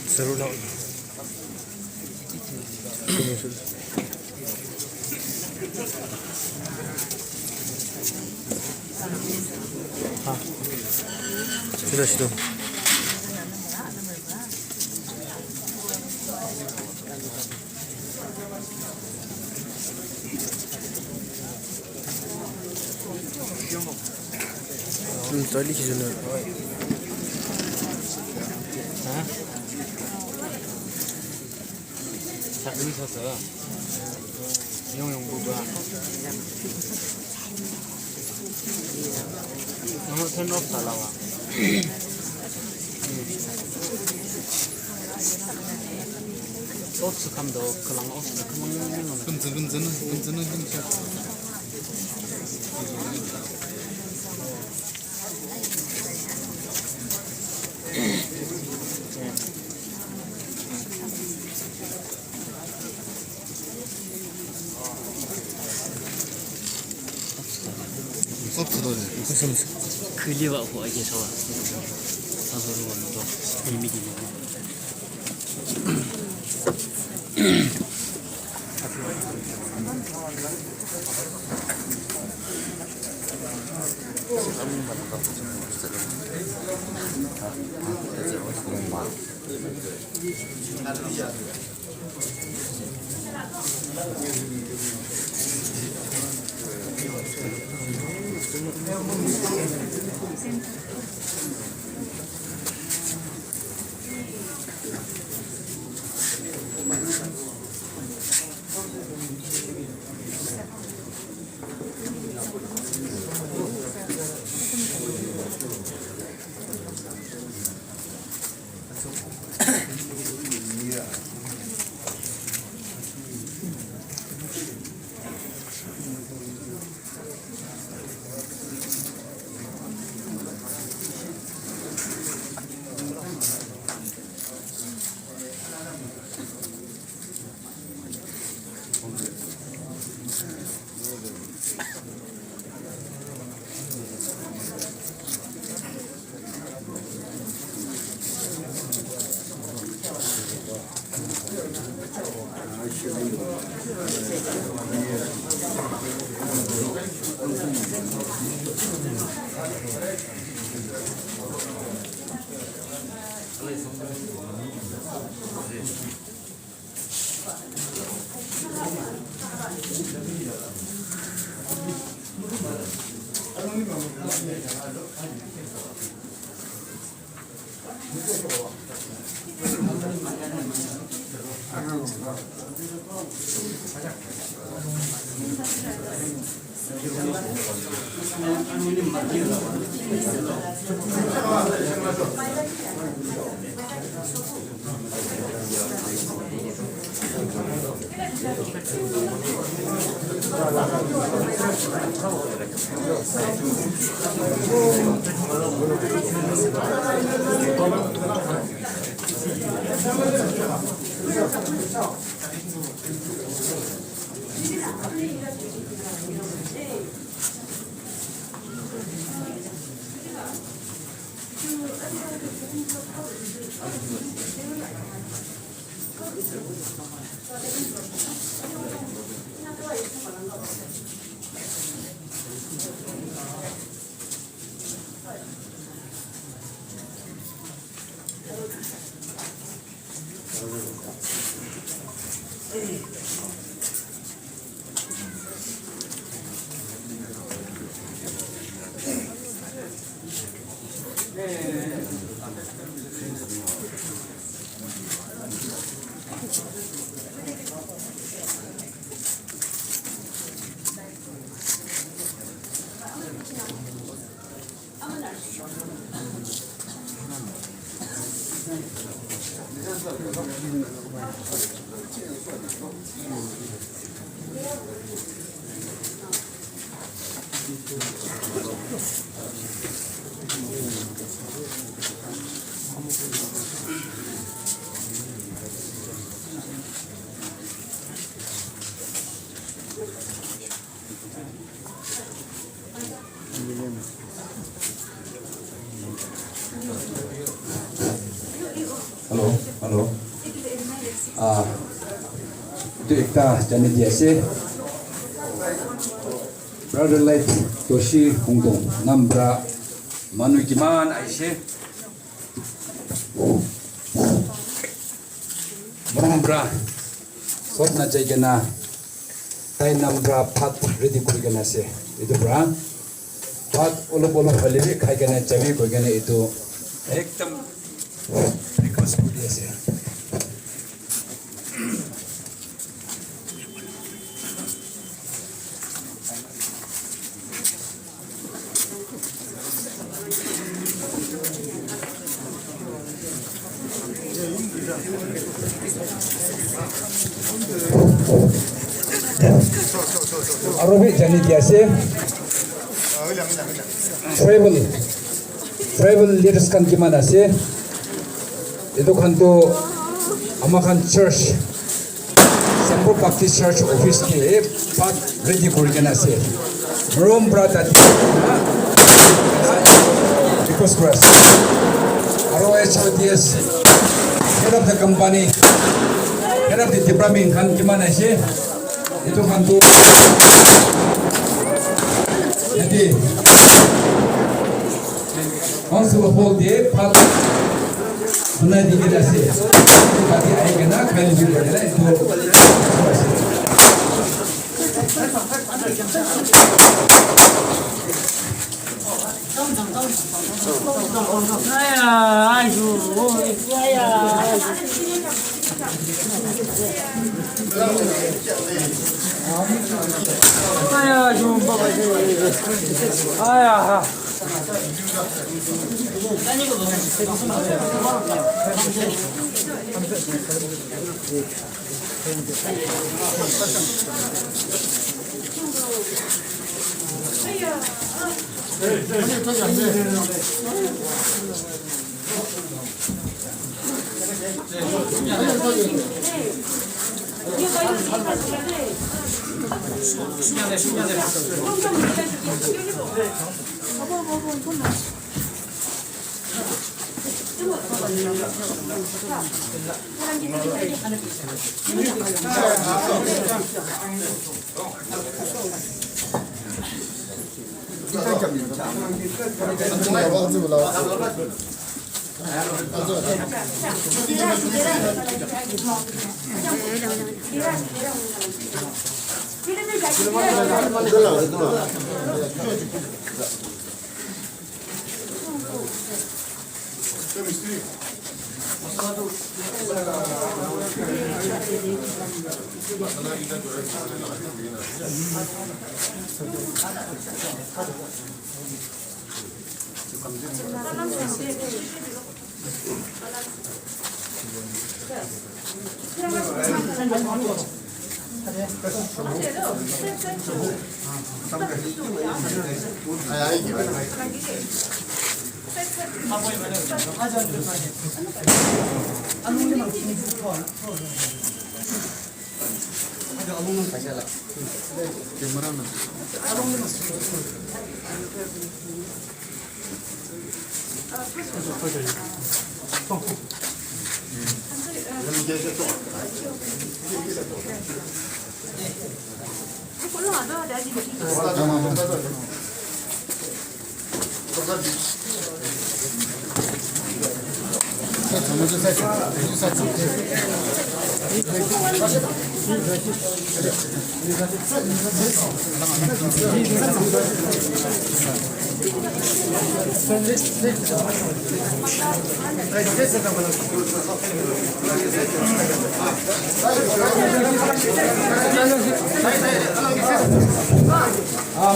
새로 나온 시도 떨리기 전에 자, 여기 서서 영영부가 너무 턴업 달라와. 옵스 감도 그랑 옵스 그만 끈적끈적은 힘차. 소프트도 무슨 그리워하고 이게 좋아. 사소로 원도 의미기는. Hello. Itu ikta jadi biasa. Brother like Toshi Wungtung, nambra manu kiman aise. Nambra, sot na cai kena. Tai nambra pat ready kuri kena se. Itu bra. Pat olo halibi kai kena cabi koi kena itu. Ekdam request kuri se. Arobi jani biasa. Travel leaders kan gimana sih? Itu kan tuh amakan church, Sangphur Baptist Church office ke pat ready kurikan sih. Belum berada di because grass. ROHRDS head of the company, head of the department kan gimana sih? Itu kan tuh jadi langsung hold dia pat mana dikira sih bagi ayah kena kalian juga kena itu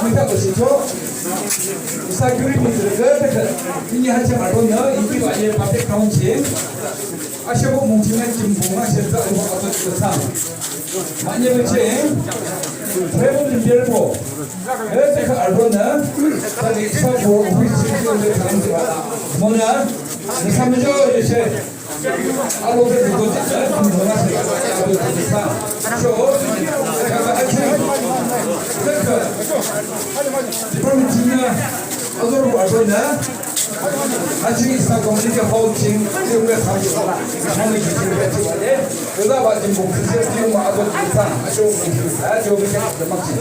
Mereka bersihkan, usaha kuri minta ini hanya maklumnya ini banyak public council. 아시아고 뭉치면 김봉아 실사 알고 아주 좋다. 많이 그렇지. 대부분 별보. 내가 알고는 저기 서부 우리 지역의 사람들 뭐냐? 삼조 이제 알고도 누구 됐어? 김봉아 실사 아주 좋다. 저 제가 그럼 진짜 어디로 알고냐? 아직 있어 공식의 호칭 지금의 상주가 상의 기준을 했는데 그다 맞은 목표를 지금 아주 이상 아주 아주 그렇게 막지.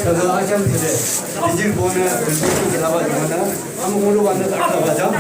그래서 아시안들의 일본의 전통적인 나가지고는 한국으로 왔는 나가죠.